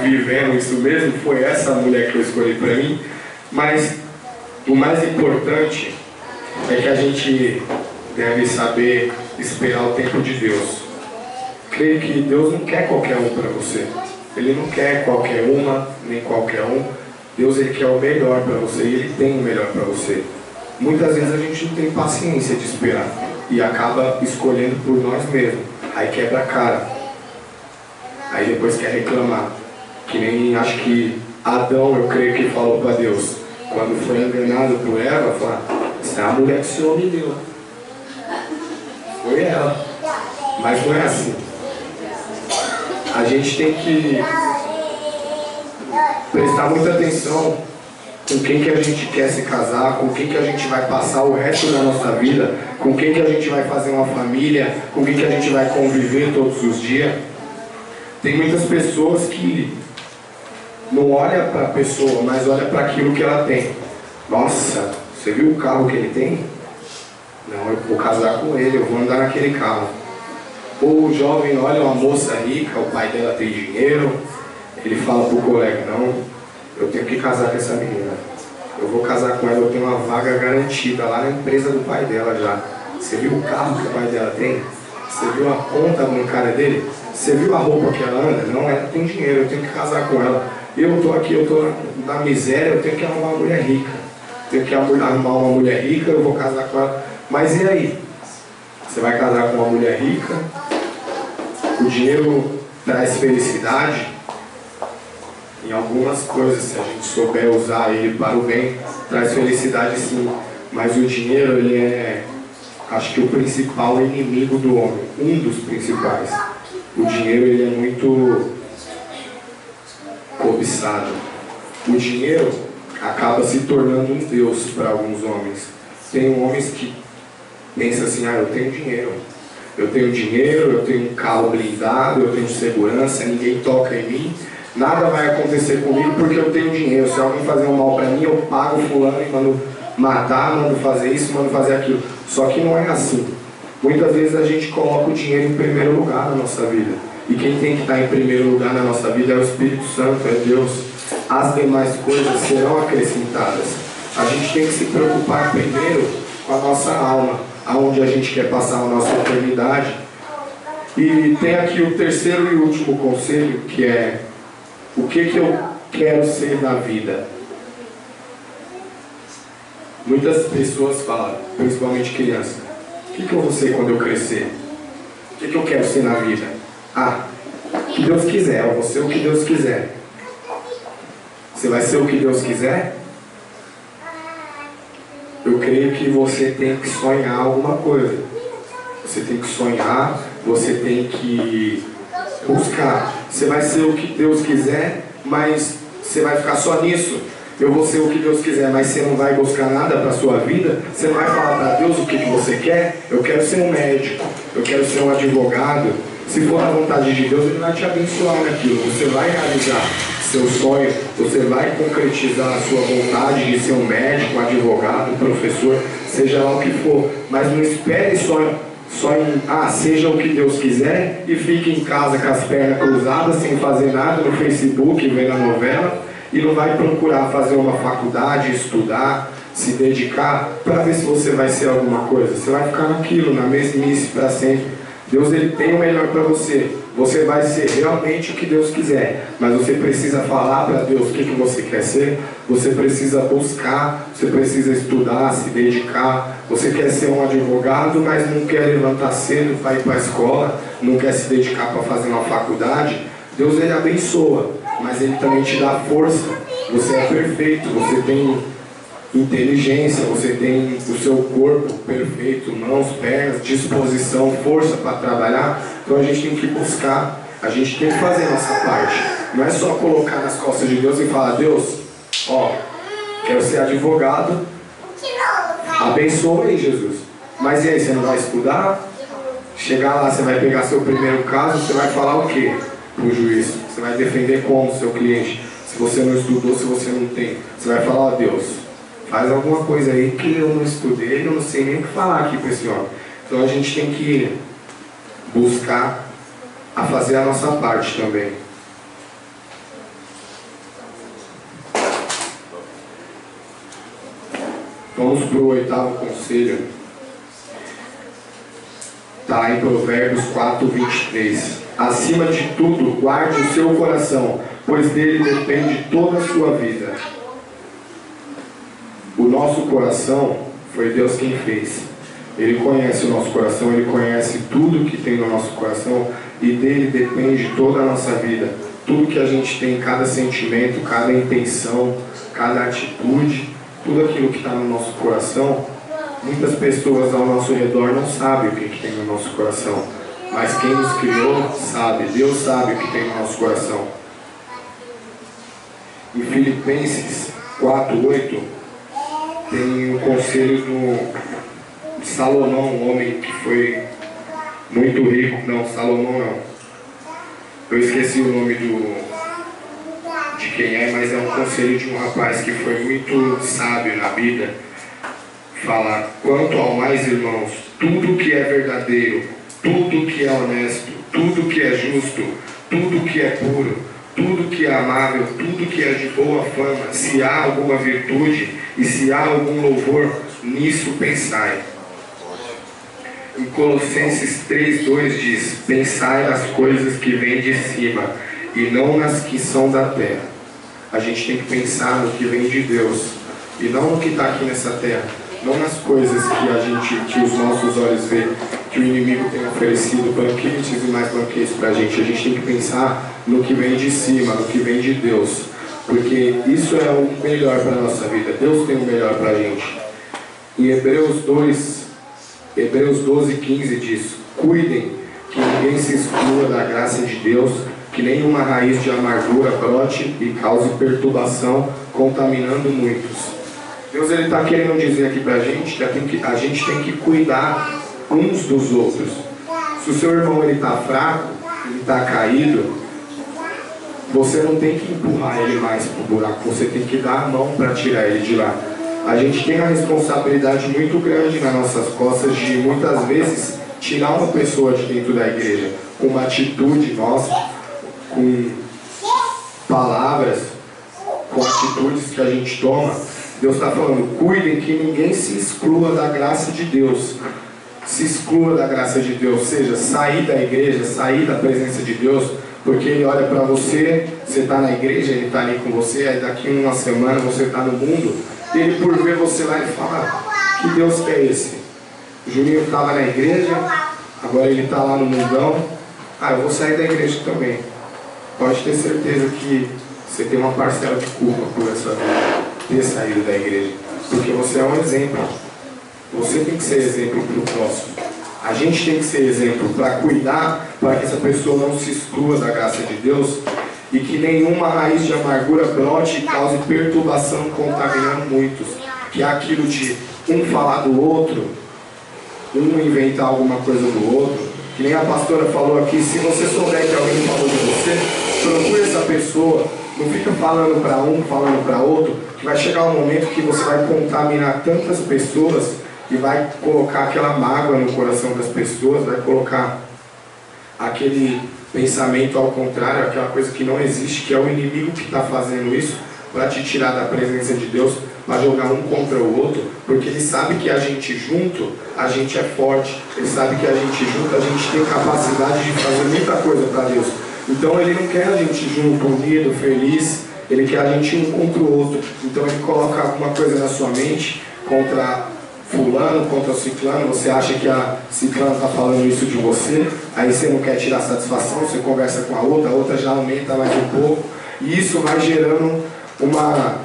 vivendo isso mesmo? Foi essa mulher que eu escolhi para mim? Mas o mais importante é que a gente deve saber esperar o tempo de Deus. Creio que Deus não quer qualquer um para você. Ele não quer qualquer uma, nem qualquer um. Deus, ele quer o melhor para você, e ele tem o melhor para você. Muitas vezes a gente não tem paciência de esperar e acaba escolhendo por nós mesmos. Aí quebra a cara. Aí depois quer reclamar. Que nem, acho que Adão, eu creio que falou para Deus, quando foi enganado por Eva, falou, essa é a mulher que o Senhor me deu. Foi ela. Mas não é assim. A gente tem que prestar muita atenção com quem que a gente quer se casar, com quem que a gente vai passar o resto da nossa vida, com quem que a gente vai fazer uma família, com quem que a gente vai conviver todos os dias. Tem muitas pessoas que não olham para a pessoa, mas olham para aquilo que ela tem. Nossa, você viu o carro que ele tem? Não, eu vou casar com ele, eu vou andar naquele carro. Ou o jovem olha uma moça rica, o pai dela tem dinheiro, ele fala pro colega, não, eu tenho que casar com essa menina. Eu vou casar com ela, eu tenho uma vaga garantida lá na empresa do pai dela já. Você viu o carro que o pai dela tem? Você viu a conta bancária dele? Você viu a roupa que ela anda? Não, ela tem dinheiro, eu tenho que casar com ela. Eu tô aqui, eu tô na miséria, eu tenho que arrumar uma mulher rica. Eu tenho que arrumar uma mulher rica, eu vou casar com ela. Mas e aí? Você vai casar com uma mulher rica? O dinheiro traz felicidade? Em algumas coisas, se a gente souber usar ele para o bem, traz felicidade sim. Mas o dinheiro, ele é, acho que o principal inimigo do homem, um dos principais. O dinheiro, ele é muito cobiçado. O dinheiro acaba se tornando um Deus para alguns homens. Tem homens que pensam assim, eu tenho dinheiro, eu tenho um carro blindado, eu tenho segurança, ninguém toca em mim, nada vai acontecer comigo porque eu tenho dinheiro. Se alguém fazer um mal para mim, eu pago fulano e mando matar, mando fazer isso, mando fazer aquilo. Só que não é assim. Muitas vezes a gente coloca o dinheiro em primeiro lugar na nossa vida. E quem tem que estar em primeiro lugar na nossa vida é o Espírito Santo, é Deus. As demais coisas serão acrescentadas. A gente tem que se preocupar primeiro com a nossa alma, aonde a gente quer passar a nossa eternidade. E tem aqui o terceiro e último conselho, que é: o que eu quero ser na vida? Muitas pessoas falam, principalmente crianças: o que eu vou ser quando eu crescer? O que eu quero ser na vida? O que Deus quiser, eu vou ser o que Deus quiser. Você vai ser o que Deus quiser? Eu creio que você tem que sonhar alguma coisa. Você tem que sonhar, você tem que buscar. Você vai ser o que Deus quiser, mas você vai ficar só nisso. Eu vou ser o que Deus quiser, mas você não vai buscar nada para a sua vida. Você não vai falar para Deus o que você quer. Eu quero ser um médico, eu quero ser um advogado. Se for a vontade de Deus, Ele vai te abençoar naquilo. Você vai realizar seu sonho, você vai concretizar a sua vontade de ser um médico, um advogado, um professor, seja lá o que for. Mas não espere só em seja o que Deus quiser e fique em casa com as pernas cruzadas, sem fazer nada no Facebook, vendo a novela, e não vai procurar fazer uma faculdade, estudar, se dedicar para ver se você vai ser alguma coisa. Você vai ficar naquilo, na mesmice para sempre. Deus, Ele tem o melhor para você. Você vai ser realmente o que Deus quiser, mas você precisa falar para Deus o que você quer ser. Você precisa buscar, você precisa estudar, se dedicar. Você quer ser um advogado, mas não quer levantar cedo para ir para a escola, não quer se dedicar para fazer uma faculdade. Deus, Ele abençoa, mas Ele também te dá força. Você é perfeito, você tem inteligência, você tem o seu corpo perfeito, mãos, pernas, disposição, força para trabalhar. Então a gente tem que buscar, a gente tem que fazer a nossa parte. Não é só colocar nas costas de Deus e falar: Deus, quero ser advogado, abençoa aí, Jesus. Mas e aí, você não vai estudar? Chegar lá, você vai pegar seu primeiro caso, você vai falar o quê pro juiz? Você vai defender como seu cliente? Se você não estudou, se você não tem, você vai falar: Deus, faz alguma coisa aí que eu não estudei, eu não sei nem o que falar aqui para esse homem. Então a gente tem que buscar a fazer a nossa parte também. Vamos para o oitavo conselho. Está em Provérbios 4:23. Acima de tudo, guarde o seu coração, pois dele depende toda a sua vida. O nosso coração foi Deus quem fez. Ele conhece o nosso coração, Ele conhece tudo que tem no nosso coração, e dele depende toda a nossa vida. Tudo que a gente tem, cada sentimento, cada intenção, cada atitude, tudo aquilo que está no nosso coração, muitas pessoas ao nosso redor não sabem o que tem no nosso coração. Mas quem nos criou sabe, Deus sabe o que tem no nosso coração. Em Filipenses 4:8, tem um conselho de Salomão, um homem que foi muito rico. Não, Salomão não. Eu esqueci o nome de quem é, mas é um conselho de um rapaz que foi muito sábio na vida. Fala: quanto ao mais, irmãos, tudo que é verdadeiro, tudo que é honesto, tudo que é justo, tudo que é puro, tudo que é amável, tudo que é de boa fama, se há alguma virtude e se há algum louvor, nisso pensai. Em Colossenses 3:2 diz: pensai nas coisas que vêm de cima e não nas que são da terra. A gente tem que pensar no que vem de Deus e não no que está aqui nessa terra, não nas coisas que os nossos olhos veem, que o inimigo tem oferecido, banquetes e mais banquetes para a gente. A gente tem que pensar no que vem de cima, no que vem de Deus, porque isso é o melhor para a nossa vida. Deus tem o melhor para a gente. Em Hebreus 12:15 diz: cuidem que ninguém se exclua da graça de Deus, que nenhuma raiz de amargura brote e cause perturbação, contaminando muitos. Deus está querendo dizer aqui para a gente que a gente tem que cuidar uns dos outros. Se o seu irmão está fraco, ele está caído, você não tem que empurrar ele mais para o buraco, você tem que dar a mão para tirar ele de lá. A gente tem a responsabilidade muito grande nas nossas costas de muitas vezes tirar uma pessoa de dentro da igreja com uma atitude nossa, com palavras, com atitudes que a gente toma. Deus está falando, cuidem que ninguém se exclua da graça de Deus. Se exclua da graça de Deus, ou seja, sair da igreja, sair da presença de Deus, porque Ele olha para você, você está na igreja, Ele está ali com você, aí daqui uma semana você está no mundo, e Ele por ver você lá, Ele fala, que Deus que é esse? O Juninho estava na igreja, agora ele está lá no mundão, eu vou sair da igreja também. Pode ter certeza que você tem uma parcela de culpa por ter saído da igreja, porque você é um exemplo. Você tem que ser exemplo para o próximo. A gente tem que ser exemplo para cuidar, para que essa pessoa não se exclua da graça de Deus e que nenhuma raiz de amargura brote e cause perturbação, contaminando muitos. Que é aquilo de um falar do outro, um inventar alguma coisa do outro. Que nem a pastora falou aqui, se você souber que alguém falou de você, procure essa pessoa. Não fica falando para um, falando para outro, que vai chegar um momento que você vai contaminar tantas pessoas e vai colocar aquela mágoa no coração das pessoas, vai colocar aquele pensamento ao contrário, aquela coisa que não existe, que é o inimigo que está fazendo isso para te tirar da presença de Deus, para jogar um contra o outro, porque ele sabe que a gente junto, a gente é forte, ele sabe que a gente junto, a gente tem capacidade de fazer muita coisa para Deus. Então ele não quer a gente junto, unido, feliz, ele quer a gente um contra o outro. Então ele coloca alguma coisa na sua mente contra fulano, contra ciclano, você acha que a ciclano está falando isso de você, aí você não quer tirar satisfação, você conversa com a outra já aumenta mais um pouco, e isso vai gerando uma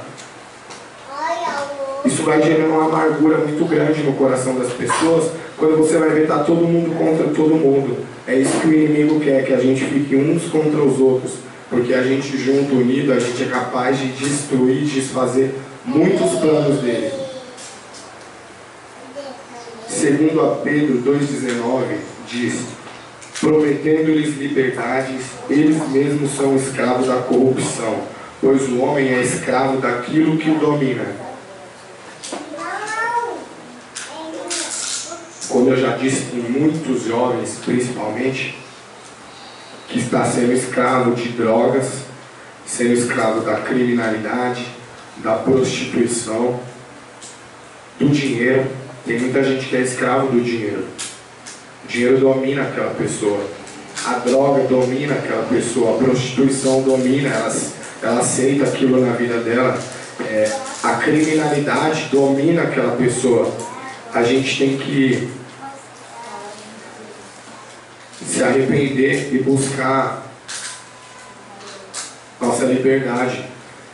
amargura muito grande no coração das pessoas. Quando você vai ver, está todo mundo contra todo mundo. É isso que o inimigo quer, que a gente fique uns contra os outros, porque a gente junto, unido, a gente é capaz de destruir, desfazer muitos planos dele. Segundo a Pedro 2,19 diz: prometendo-lhes liberdades, eles mesmos são escravos da corrupção, pois o homem é escravo daquilo que o domina. Como eu já disse, tem muitos jovens, principalmente, que está sendo escravo de drogas, sendo escravo da criminalidade, da prostituição, do dinheiro. Tem muita gente que é escravo do dinheiro. O dinheiro domina aquela pessoa. A droga domina aquela pessoa. A prostituição domina. Ela aceita aquilo na vida dela. A criminalidade domina aquela pessoa. A gente tem que se arrepender e buscar nossa liberdade.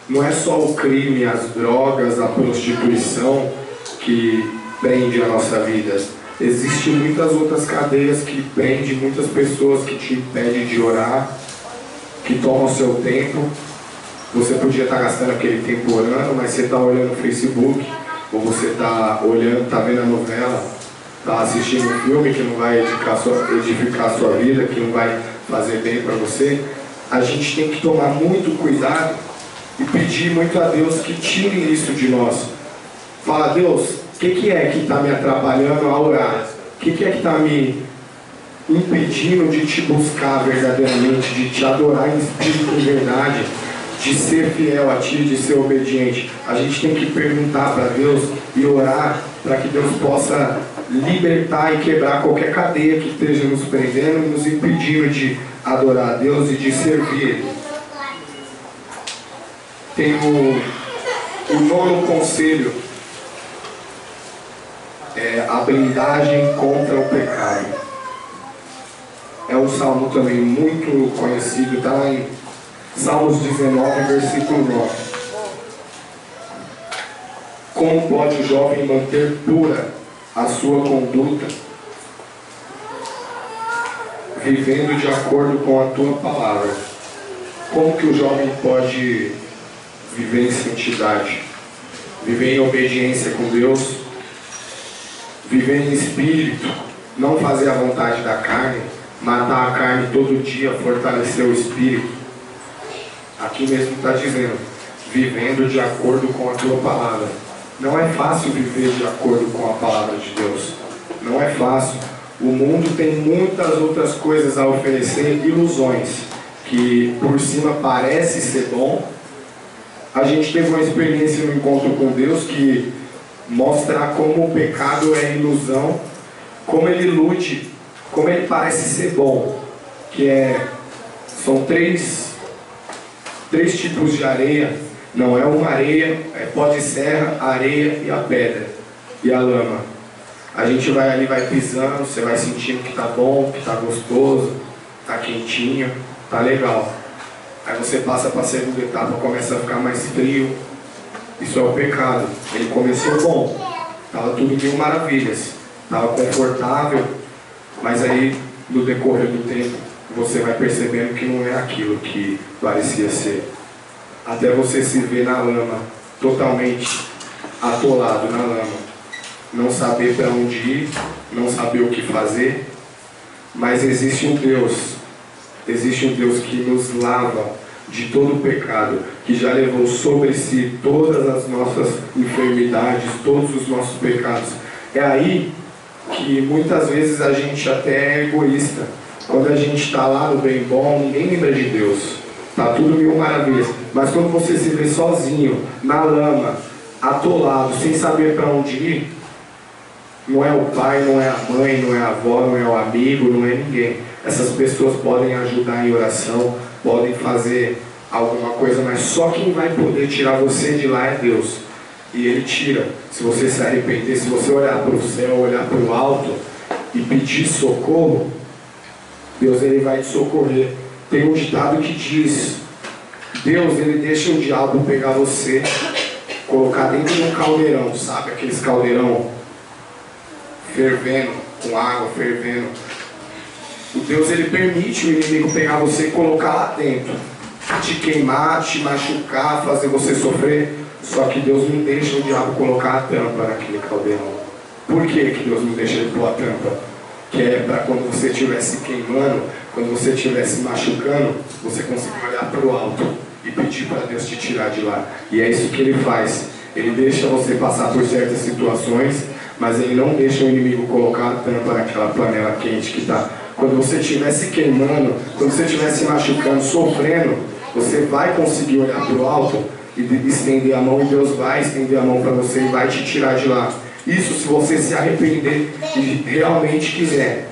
Não é só o crime, as drogas, a prostituição que prende a nossa vida. Existem muitas outras cadeias que prendem muitas pessoas, que te impedem de orar, que tomam o seu tempo. Você podia estar gastando aquele tempo orando, mas você está olhando o Facebook, ou você está olhando, está vendo a novela, está assistindo um filme que não vai edificar a sua vida, que não vai fazer bem para você. A gente tem que tomar muito cuidado e pedir muito a Deus que tire isso de nós. Fala, Deus, o que é que está me atrapalhando a orar? O que é que está me impedindo de te buscar verdadeiramente, de te adorar em espírito e verdade, de ser fiel a ti, de ser obediente? A gente tem que perguntar para Deus e orar para que Deus possa libertar e quebrar qualquer cadeia que esteja nos prendendo e nos impedindo de adorar a Deus e de servir Ele. Tem o nono conselho, a blindagem contra o pecado. É um salmo também muito conhecido, está lá em Salmos 19, versículo 9. Como pode o jovem manter pura a sua conduta, vivendo de acordo com a tua palavra? Como que o jovem pode viver em santidade, viver em obediência com Deus, viver em espírito, não fazer a vontade da carne, matar a carne todo dia, fortalecer o espírito? Aqui mesmo está dizendo, vivendo de acordo com a tua palavra. Não é fácil viver de acordo com a palavra de Deus. Não é fácil. O mundo tem muitas outras coisas a oferecer, ilusões, que por cima parece ser bom. A gente teve uma experiência no encontro com Deus que mostra como o pecado é ilusão, como ele ilude, como ele parece ser bom, são três tipos de areia. Não é uma areia, é pó de serra, a areia e a pedra e a lama. A gente vai ali, vai pisando, você vai sentindo que tá bom, que tá gostoso, tá quentinho, tá legal. Aí você passa para a segunda etapa, começa a ficar mais frio. Isso é o pecado. Ele começou bom, tava tudo mil maravilhas, tava confortável, mas aí no decorrer do tempo você vai percebendo que não é aquilo que parecia ser. Até você se ver na lama, totalmente atolado na lama, não saber para onde ir, não saber o que fazer. Mas existe um Deus que nos lava de todo o pecado, que já levou sobre si todas as nossas enfermidades, todos os nossos pecados. É aí que muitas vezes a gente até é egoísta. Quando a gente está lá no bem bom, ninguém lembra de Deus. Está tudo mil maravilhas. Mas quando você se vê sozinho, na lama, atolado, sem saber para onde ir, não é o pai, não é a mãe, não é a avó, não é o amigo, não é ninguém. Essas pessoas podem ajudar em oração, podem fazer alguma coisa, mas só quem vai poder tirar você de lá é Deus. E Ele tira. Se você se arrepender, se você olhar para o céu, olhar para o alto e pedir socorro, Deus ele vai te socorrer. Tem um ditado que diz: Deus ele deixa o diabo pegar você, colocar dentro de um caldeirão, sabe? Aqueles caldeirão fervendo, com água fervendo. O Deus ele permite o inimigo pegar você e colocar lá dentro, te queimar, te machucar, fazer você sofrer. Só que Deus não deixa o diabo colocar a tampa naquele caldeirão. Por que Deus não deixa ele pôr a tampa? Que é para quando você estiver se queimando, quando você estiver se machucando, você conseguir olhar para o alto e pedir para Deus te tirar de lá. E é isso que Ele faz. Ele deixa você passar por certas situações, mas Ele não deixa o inimigo colocar a tampa naquela panela quente que está. Quando você estiver se queimando, quando você estiver se machucando, sofrendo, você vai conseguir olhar para o alto e estender a mão, e Deus vai estender a mão para você e vai te tirar de lá. Isso se você se arrepender e realmente quiser.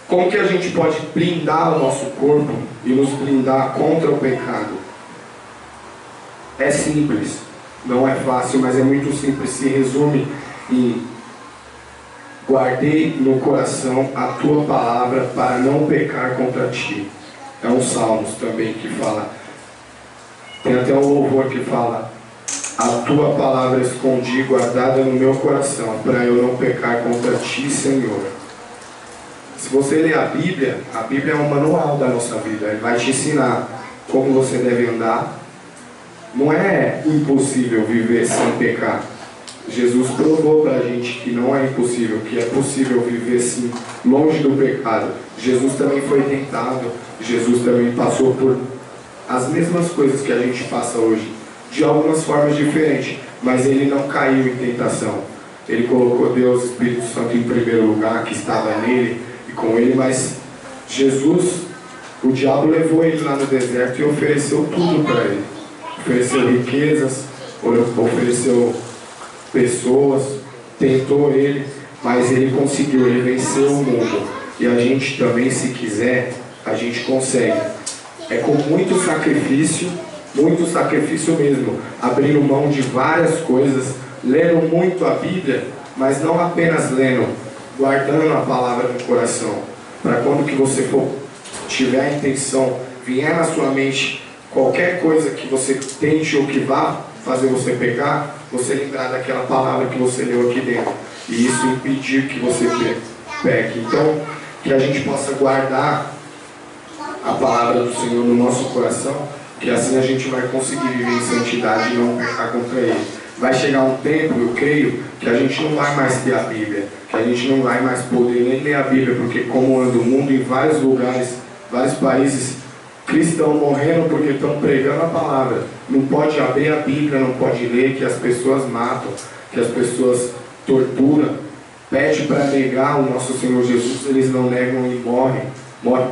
Como que a gente pode blindar o nosso corpo e nos blindar contra o pecado? É simples, não é fácil, mas é muito simples. Se resume em: guardei no coração a tua palavra para não pecar contra ti. É um Salmos também que fala. Tem até um louvor que fala: a tua palavra escondi, guardada no meu coração, para eu não pecar contra ti, Senhor. Se você ler a Bíblia é um manual da nossa vida. Ele vai te ensinar como você deve andar. Não é impossível viver sem pecar. Jesus provou para a gente que não é impossível, que é possível viver sim, longe do pecado. Jesus também foi tentado. Jesus também passou por as mesmas coisas que a gente passa hoje, de algumas formas diferentes, mas ele não caiu em tentação. Ele colocou Deus, Espírito Santo em primeiro lugar, que estava nele e com ele, mas Jesus, o diabo levou ele lá no deserto e ofereceu tudo para ele. Ofereceu riquezas, ofereceu pessoas, tentou ele, mas ele conseguiu, ele venceu o mundo. E a gente também, se quiser, a gente consegue. É com muito sacrifício mesmo, abrindo mão de várias coisas, lendo muito a Bíblia, mas não apenas lendo, guardando a palavra no coração, para quando que você for, tiver a intenção, vier na sua mente qualquer coisa que você tente ou que vá fazer você pecar, você lembrar daquela palavra que você leu aqui dentro. E isso impedir que você peque. Então, que a gente possa guardar a palavra do Senhor no nosso coração, que assim a gente vai conseguir viver em santidade e não pecar contra Ele. Vai chegar um tempo, eu creio, que a gente não vai mais ter a Bíblia, que a gente não vai mais poder nem ler a Bíblia, porque como anda o mundo em vários lugares, vários países, cristãos morrendo porque estão pregando a palavra. Não pode abrir a Bíblia, não pode ler, que as pessoas matam, que as pessoas torturam. Pede para negar o nosso Senhor Jesus, eles não negam e morrem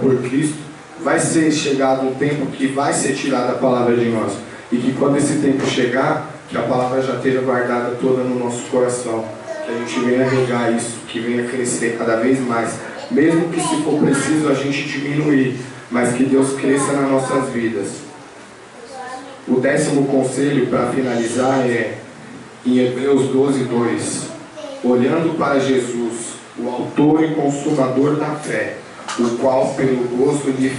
por Cristo. Vai ser chegado um tempo que vai ser tirada a palavra de nós. E que quando esse tempo chegar, que a palavra já esteja guardada toda no nosso coração. Que a gente venha regar isso, que venha crescer cada vez mais. Mesmo que se for preciso a gente diminuir, mas que Deus cresça nas nossas vidas. O 10º conselho para finalizar é em Hebreus 12:2. Olhando para Jesus, o autor e consumador da fé, o qual pelo gosto lhe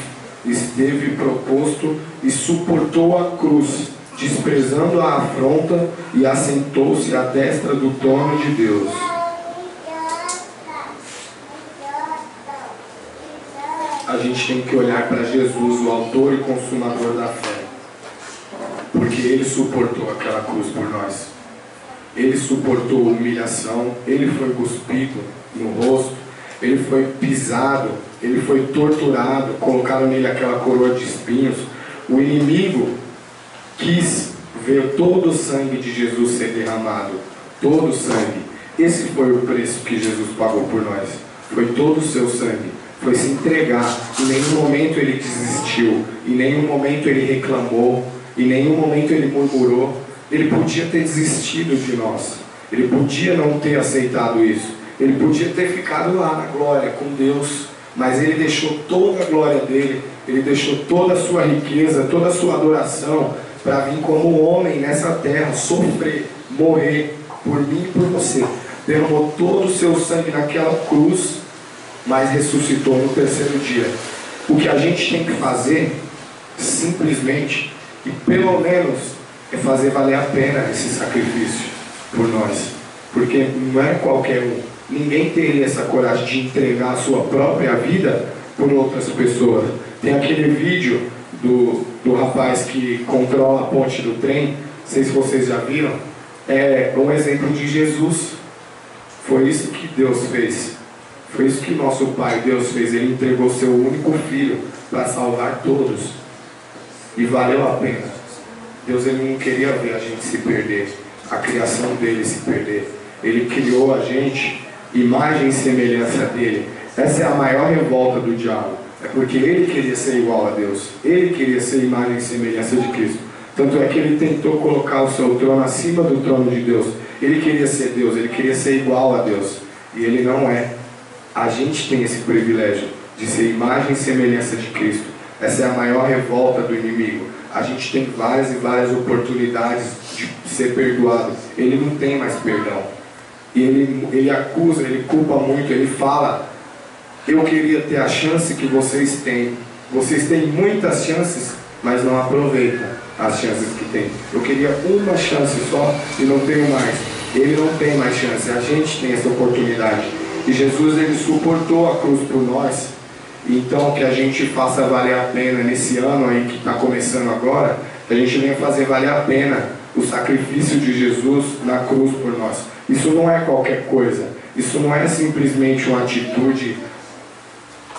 esteve proposto e suportou a cruz, desprezando a afronta, e assentou-se à destra do trono de Deus. A gente tem que olhar para Jesus, o autor e consumador da fé, porque Ele suportou aquela cruz por nós. Ele suportou humilhação, Ele foi cuspido no rosto, Ele foi pisado, Ele foi torturado, colocaram nele aquela coroa de espinhos. O inimigo quis ver todo o sangue de Jesus ser derramado, todo o sangue. Esse foi o preço que Jesus pagou por nós, foi todo o seu sangue, foi se entregar. Em nenhum momento Ele desistiu, em nenhum momento Ele reclamou, em nenhum momento Ele murmurou. Ele podia ter desistido de nós, Ele podia não ter aceitado isso, Ele podia ter ficado lá na glória com Deus, mas Ele deixou toda a glória dEle, Ele deixou toda a sua riqueza, toda a sua adoração, para vir como homem nessa terra, sofrer, morrer por mim e por você. Derramou todo o seu sangue naquela cruz, mas ressuscitou no 3º dia. O que a gente tem que fazer, simplesmente, e pelo menos, é fazer valer a pena esse sacrifício por nós. Porque não é qualquer um. Ninguém teria essa coragem de entregar a sua própria vida por outras pessoas. Tem aquele vídeo do rapaz que controla a ponte do trem, não sei se vocês já viram. É um exemplo de Jesus. Foi isso que Deus fez. Foi isso que nosso Pai Deus fez. Ele entregou seu único filho para salvar todos. E valeu a pena. Deus, Ele não queria ver a gente se perder, a criação dele se perder. Ele criou a gente, imagem e semelhança dele. Essa é a maior revolta do diabo. É porque ele queria ser igual a Deus. Ele queria ser imagem e semelhança de Cristo. Tanto é que ele tentou colocar o seu trono acima do trono de Deus. Ele queria ser Deus, ele queria ser igual a Deus. E ele não é. A gente tem esse privilégio de ser imagem e semelhança de Cristo. Essa é a maior revolta do inimigo. A gente tem várias e várias oportunidades de ser perdoado. Ele não tem mais perdão. E ele acusa, ele culpa muito, ele fala: eu queria ter a chance que vocês têm. Vocês têm muitas chances, mas não aproveitam as chances que têm. Eu queria uma chance só e não tenho mais. Ele não tem mais chance, a gente tem essa oportunidade. E Jesus, Ele suportou a cruz por nós. Então que a gente faça valer a pena nesse ano aí que está começando agora, que a gente venha fazer valer a pena o sacrifício de Jesus na cruz por nós. Isso não é qualquer coisa, isso não é simplesmente uma atitude,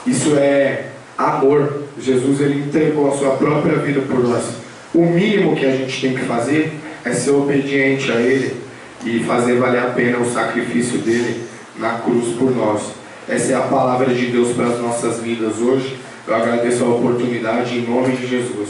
isso é amor. Jesus, Ele entregou a sua própria vida por nós. O mínimo que a gente tem que fazer é ser obediente a Ele e fazer valer a pena o sacrifício dele na cruz por nós. Essa é a palavra de Deus para as nossas vidas hoje. Eu agradeço a oportunidade em nome de Jesus.